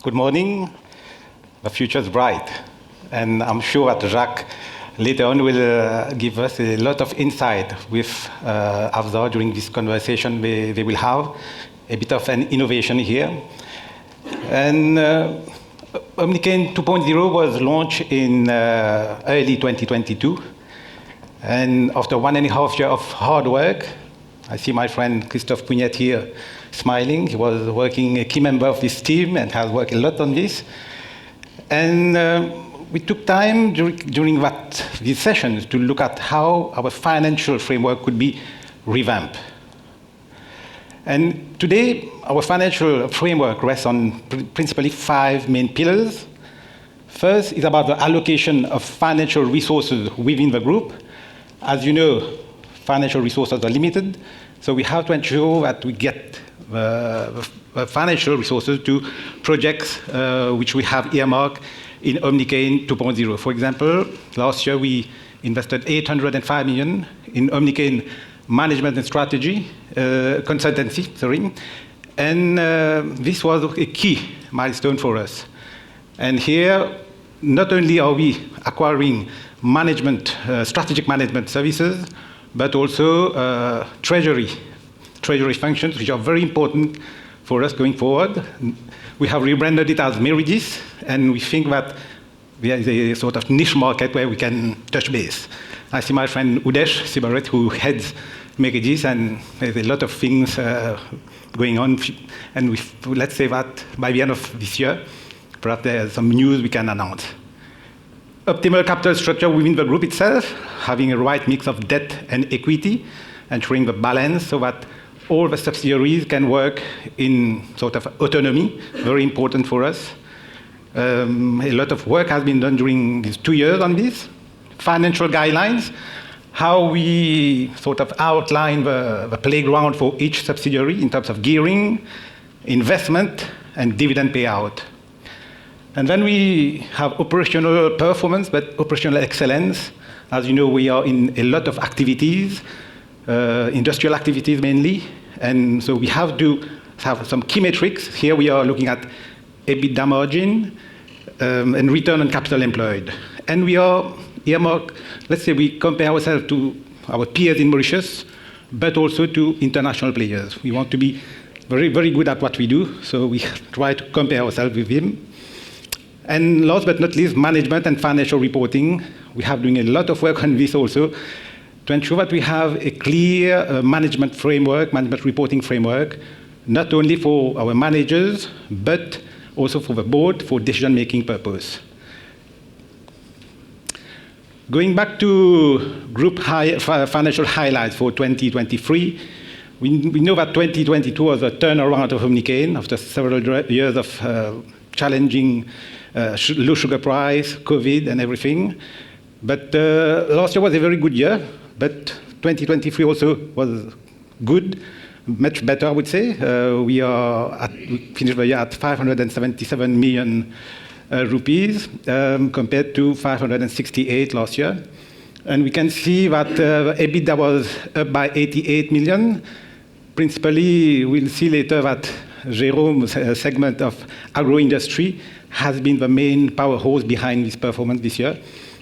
Good morning. The future is bright, and I'm sure that Jacques later on will give us a lot of insight with Afzal during this conversation. They will have a bit of an innovation here. And Omnicane 2.0 was launched in early 2022. And after 1.5 years of hard work, I see my friend Christophe Pugnette here smiling. He was working a key member of this team and has worked a lot on this. And we took time during these sessions to look at how our financial framework could be revamped. And today, our financial framework rests on principally 5 main pillars. First is about the allocation of financial resources within the group. As you know, financial resources are limited, so we have to ensure that we get the financial resources to projects which we have earmarked in Omnicane 2.0. For example, last year we invested 805 million in Omnicane Management and Strategy Consultancy, and this was a key milestone for us. And here, not only are we acquiring strategic management services, but also treasury functions, which are very important for us going forward. We have rebranded it as Meridis, and we think that there is a sort of niche market where we can touch base. I see my friend Udesh Sibaret, who heads Meridis, and there's a lot of things going on. And let's say that by the end of this year, perhaps there's some news we can announce. Optimal capital structure within the group itself, having a right mix of debt and equity, ensuring the balance so that all the subsidiaries can work in sort of autonomy, very important for us. A lot of work has been done during these 2 years on this. Financial guidelines, how we sort of outline the playground for each subsidiary in terms of gearing, investment, and dividend payout. And then we have operational performance, but operational excellence. As you know, we are in a lot of activities, industrial activities mainly, and so we have to have some key metrics. Here we are looking at EBITDA margin and return on capital employed. And we are earmarked, let's say we compare ourselves to our peers in Mauritius, but also to international players. We want to be very, very good at what we do, so we try to compare ourselves with them. And last but not least, management and financial reporting. We have doing a lot of work on this also to ensure that we have a clear management reporting framework, not only for our managers, but also for the board for decision-making purpose. Going back to group financial highlights for 2023, we know that 2022 was a turnaround of Omnicane after several years of challenging low sugar price, COVID, and everything. But last year was a very good year, but 2023 also was good, much better, I would say. We finished the year at 577 million rupees compared to 568 last year. And we can see that EBITDA was up by 88 million. Principally, we'll see later that Jérôme's segment of agro-industry has been the main powerhouse behind this performance this year,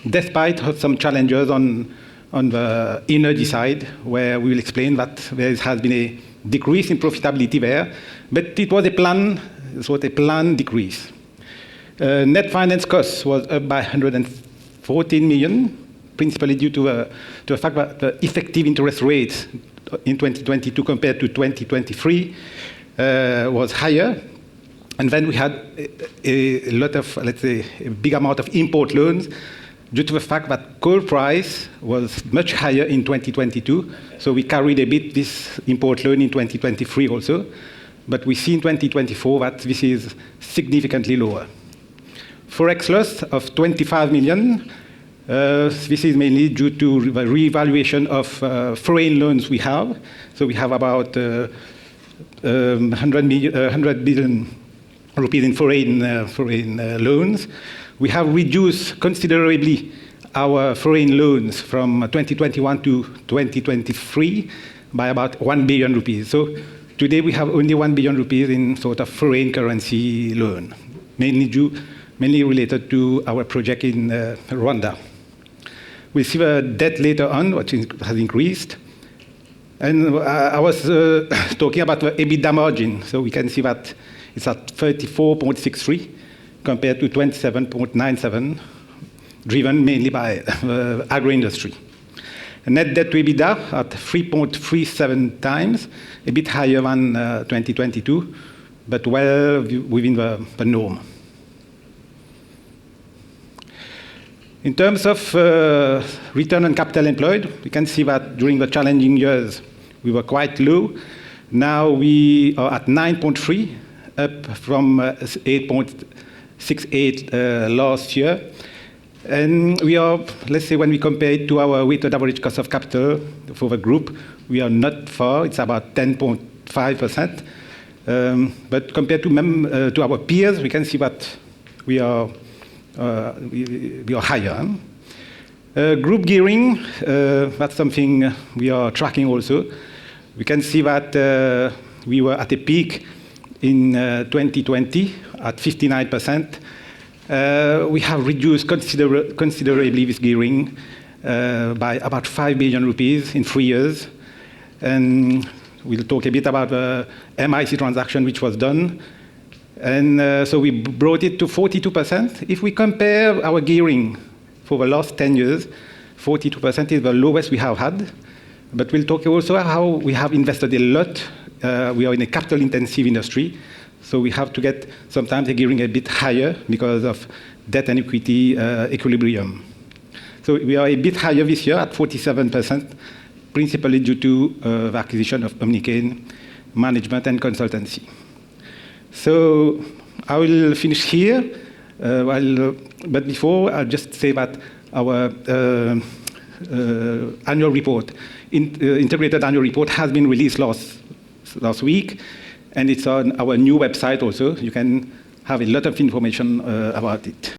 despite some challenges on the energy side, where we will explain that there has been a decrease in profitability there, but it was a planned decrease. Net finance costs was up by 114 million, principally due to the fact that the effective interest rates in 2022 compared to 2023 was higher. And then we had a lot of, let's say, a big amount of import loans due to the fact that coal price was much higher in 2022. So we carried a bit this import loan in 2023 also. But we see in 2024 that this is significantly lower. Forex loss of 25 million. This is mainly due to the revaluation of foreign loans we have. So we have about 100 billion rupees in foreign loans. We have reduced considerably our foreign loans from 2021 to 2023 by about 1 billion rupees. So today we have only 1 billion rupees in sort of foreign currency loan. mainly related to our project in Rwanda. We'll see the debt later on, which has increased. And I was talking about the EBITDA margin. So we can see that it's at 34.63 compared to 27.97, driven mainly by the agro-industry. Net debt to EBITDA at 3.37 times, a bit higher than 2022, but well within the norm. In terms of return on capital employed, we can see that during the challenging years, we were quite low. Now we are at 9.3, up from 8.68 last year. And we are, let's say, when we compare it to our weighted average cost of capital for the group, we are not far. It's about 10.5%. But compared to our peers, we can see that we are higher. Group gearing, that's something we are tracking also. We can see that we were at a peak in 2020 at 59%. We have reduced considerably this gearing by about 5 billion rupees in 3 years. And we'll talk a bit about the MIC transaction which was done. And so we brought it to 42%. If we compare our gearing for the last 10 years, 42% is the lowest we have had. But we'll talk also how we have invested a lot. We are in a capital-intensive industry, so we have to get sometimes the gearing a bit higher because of debt and equity equilibrium. So we are a bit higher this year at 47%, principally due to the acquisition of Omnicane management and consultancy. So I will finish here. But before, I'll just say that our annual report, integrated annual report, has been released last week, and it's on our new website also. You can have a lot of information about it.